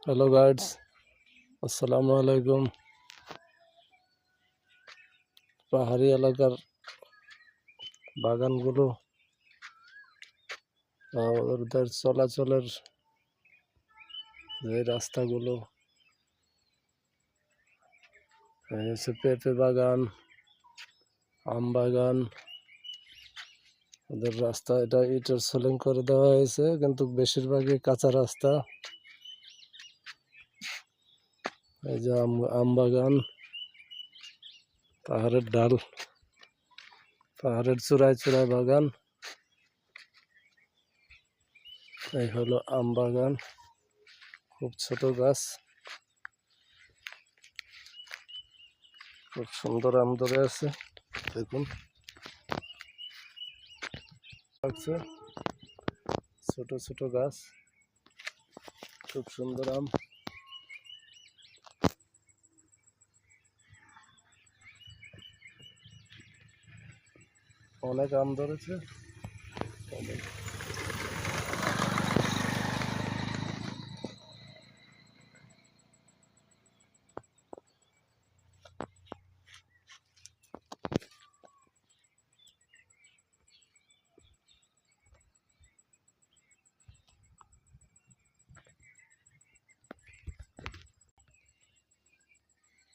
Hello guides, আসসালামু আলাইকুম। পাহাড়ি এলাকার বাগানগুলো ওদের চলাচলের যে রাস্তাগুলো হচ্ছে পেঁপে বাগান, আম বাগান, ওদের রাস্তা এটা ইটের সোলিং করে দেওয়া হয়েছে, কিন্তু বেশিরভাগই কাঁচা রাস্তা। এই যে আম বাগান, পাহাড়ের ঢাল, পাহাড়ের চূড়ায় চূড়ায় বাগান। এই হলো আম বাগান, খুব ছোট গাছ, খুব সুন্দর আম ধরে আছে। দেখুন, লাগছে ছোট ছোট গাছ, খুব সুন্দর আম। অনেক আম ধরেছে।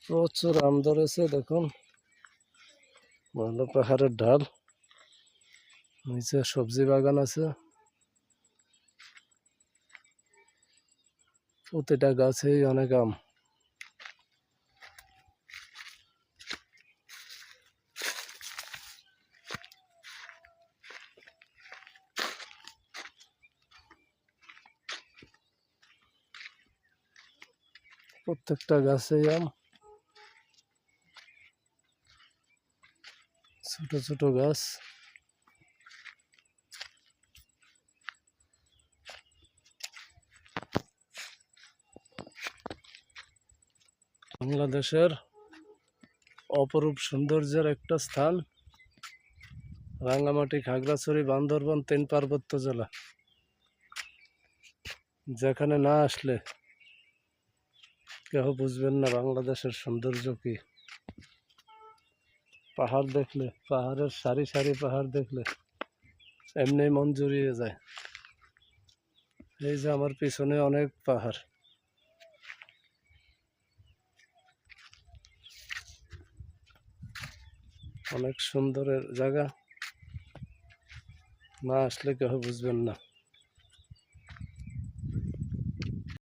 প্রচুর আম ধরেছে। দেখুন, ভালো পাহাড়ের ঢাল, নিচে সবজি বাগান আছে। প্রতিটা গাছেই অনেক আম। প্রত্যেকটা গাছেই আম, ছোট ছোট গাছ। বাংলাদেশের অপরূপ সৌন্দর্যের একটা স্থান, রাঙ্গামাটি, খাগড়াছড়ি, বান্দরবান 3 পার্বত্য জেলা। যেখানে না আসলে কেউ বুঝবেন না বাংলাদেশের সৌন্দর্য কি। পাহাড় দেখলে, পাহাড়ের সারি সারি পাহাড় দেখলে এমনি মন জুড়িয়ে যায়। এই যে আমার পিছনে অনেক পাহাড়, অনেক সুন্দরের জায়গা, না আসলে কেউ বুঝবেন না।